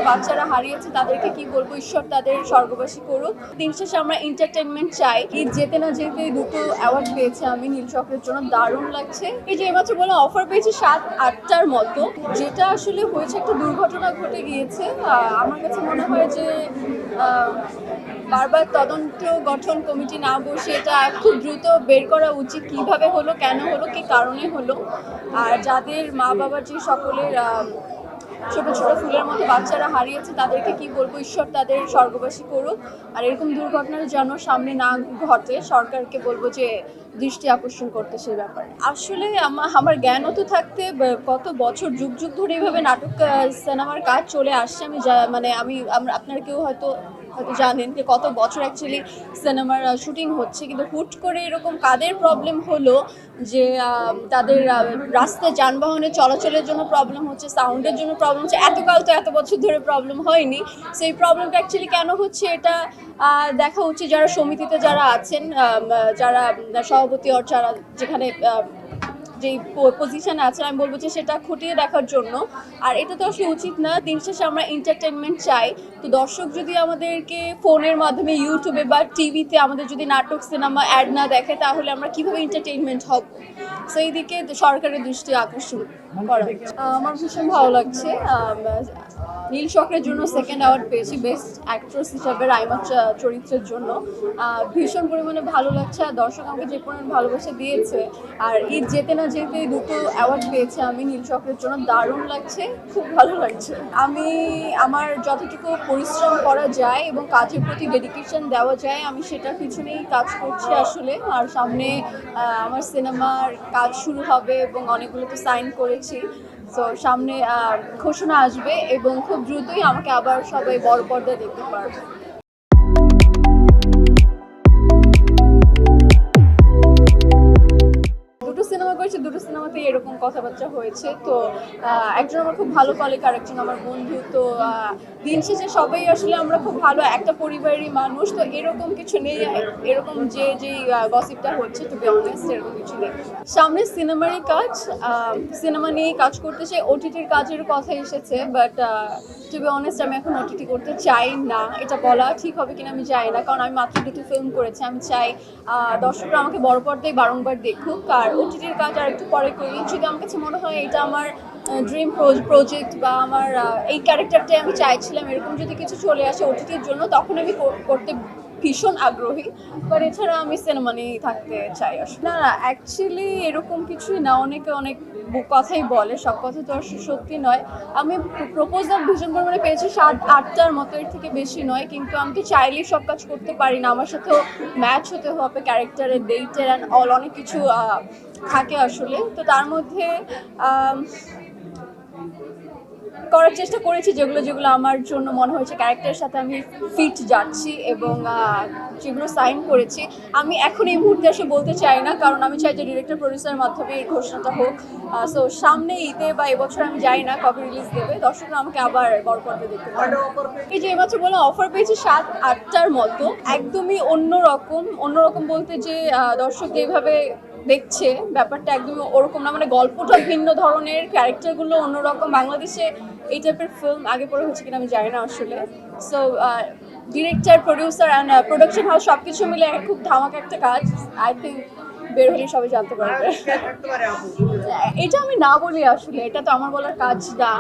বাচ্চারা হারিয়েছে তাদেরকে কি বলবো, ঈশ্বর তাদের স্বর্গবাসী করুক। দিন শেষে আমরা এন্টারটেনমেন্ট চাই। ঈদ যেতে না যেতে দুটো অ্যাওয়ার্ড পেয়েছে আমি নীল চক্রের জন্য, দারুণ লাগছে। এই যে এইমাত্র বললাম অফার পেয়েছি 7-8টার মতো, যেটা আসলে হয়েছে একটা দুর্ঘটনা ঘটে গিয়েছে। আমার কাছে মনে হয় যে বারবার তদন্ত গঠন কমিটি না বসে এটা খুব দ্রুত বের করা উচিত, কিভাবে হলো, কেন হলো, কি কারণে হলো। আর যাদের মা বাবার যে সকলের ছোট ছোট ফুলের মতো বাচ্চারা হারিয়েছে তাদেরকে কি বলবো, ঈশ্বর তাদের স্বর্গবাসী করুক। আর এরকম দুর্ঘটনার যেন সামনে না ঘটে, সরকারকে বলবো যে দৃষ্টি আকর্ষণ করতে সেই ব্যাপারে। আসলে আমার জ্ঞানত থাকতে কত বছর যুগ যুগ ধরে এইভাবে নাটক সিনেমার কাজ চলে আসছে। আপনারা কেউ হয়তো জানেন যে কত বছর অ্যাকচুয়ালি সিনেমার শুটিং হচ্ছে, কিন্তু হুট করে এরকম কাদের প্রবলেম হলো যে তাদের রাস্তায় যানবাহনে চলাচলের জন্য প্রবলেম হচ্ছে, সাউন্ডের জন্য প্রবলেম হচ্ছে। এতকাল তো এত বছর ধরে প্রবলেম হয়নি। সেই প্রবলেমটা অ্যাকচুয়ালি কেন হচ্ছে এটা দেখা উচিত। যারা সমিতিতে যারা আছেন, যারা সভাপতি আর যারা যেখানে যেই পজিশনে আছে, আমি বলবো যে সেটা খুঁটিয়ে দেখার জন্য। আর এটা তো আসলে উচিত না। দিন শেষে আমরা এন্টারটেনমেন্ট চাই। তো দর্শক যদি আমাদেরকে ফোনের মাধ্যমে, ইউটিউবে বা টিভিতে আমাদের যদি নাটক সিনেমা অ্যাড না দেখে, তাহলে আমরা কিভাবে এন্টারটেনমেন্ট হব, সেই দিকে সরকারের দৃষ্টি আকর্ষণ করা। আমার ভীষণ ভালো লাগছে। নীল চক্রের জন্য সেকেন্ড অ্যাওয়ার্ড পেয়েছি বেস্ট অ্যাক্ট্রেস হিসাবে রাইমা চরিত্রের জন্য। ভীষণ পরিমাণে ভালো লাগছে। আর দর্শক আমাকে যে পরিমাণ ভালোবাসা দিয়েছে, আর ঈদ যেতে না যেতে দুটো অ্যাওয়ার্ড পেয়েছে আমি নীল চক্রের জন্য, দারুণ লাগছে, খুব ভালো লাগছে। আমি আমার যতটুকু পরিশ্রম করা যায় এবং কাজের প্রতি ডেডিকেশন দেওয়া যায়, আমি সেটার পিছনেই কাজ করছি আসলে। আর সামনে আমার সিনেমার কাজ শুরু হবে এবং অনেকগুলো তো সাইন করেছি। তো সামনে ঘোষণা আসবে এবং খুব দ্রুতই আমাকে আবার সবাই বড় পর্দায় দেখতে পারবে। সিনেমা করেছি, দুটো সিনেমাতে এরকম কথাবার্তা হয়েছে। তো একজন আমার খুব ভালো কলিগ, আর একজন আমার বন্ধু। তো দিন শেষে সবাই আসলে আমরা খুব ভালো একটা পরিবারেরই মানুষ। তো এরকম কিছু নেই, এরকম যেই গসিপটা হচ্ছে, টু বি অনেস্ট এরকম কিছু নেই। সামনে সিনেমারই কাজ, সিনেমা নিয়েই কাজ করতে চাই। ওটিটির কাজের কথা এসেছে, বাট টু বি অনেস্ট আমি এখন ওটিটি করতে চাই না। এটা বলা ঠিক হবে কিনা আমি চাই না, কারণ আমি মাত্র দুটো ফিল্ম করেছি। আমি চাই দর্শকরা আমাকে বড় পর্দায় বারংবার দেখুক। আর ওটিটির কাজ আর একটু পরে করি, যদি আমার কাছে মনে হয় এটা আমার ড্রিম প্রজেক্ট বা আমার এই ক্যারেক্টারটাই আমি চাইছিলাম, এরকম যদি কিছু চলে আসে ওটিটির জন্য, তখন আমি করতে ভীষণ আগ্রহী। বাট এছাড়া আমি সিনেমা নিয়েই থাকতে চাই আসলে। না অ্যাকচুয়ালি এরকম কিছুই না। অনেকে অনেক কথাই বলে, সব কথা তো আর সত্যি নয়। আমি প্রপোজাল ভীষণ পরিমাণে পেয়েছি 7-8টার মতো, এর থেকে বেশি নয়। কিন্তু আমি তো চাইলেই সব কাজ করতে পারি না, আমার সাথেও ম্যাচ হতে হবে ক্যারেক্টারের, ডেটের অ্যান্ড অল অনেক কিছু থাকে আসলে। তো তার মধ্যে করার চেষ্টা করেছি যেগুলো আমার জন্য মনে হয়েছে ক্যারেক্টারের সাথে আমি ফিট যাচ্ছি, এবং যেগুলো সাইন করেছি আমি এখন এই মুহূর্তে এসে বলতে চাই না, কারণ আমি চাই যে ডিরেক্টর প্রডিউসারের মাধ্যমে এই ঘোষণাটা হোক। সো সামনে ঈদে বা এবছর আমি জানি না কবে রিলিজ দেবে, দর্শকরা আমাকে আবার বড় পর্দায় দেখতে পাবে। এই যে এবছর বললাম অফার পেয়েছি 7-8টার মতো, একদমই অন্যরকম বলতে যে দর্শক যেভাবে দেখছে ব্যাপারটা একদমই ওরকম না। মানে গল্পটা ভিন্ন ধরনের, ক্যারেক্টারগুলো অন্যরকম। বাংলাদেশে এই টাইপের ফিল্ম আগে পরে হচ্ছে কিনা আমি জানি না আসলে। So director, producer and production house সব কিছু মিলে খুব ধামাকা একটা কাজ। আই থিঙ্ক বের হলে সবাই জানতে পারবে। এটা আমি না বলি আসলে, এটা তো আমার বলার কাজ না।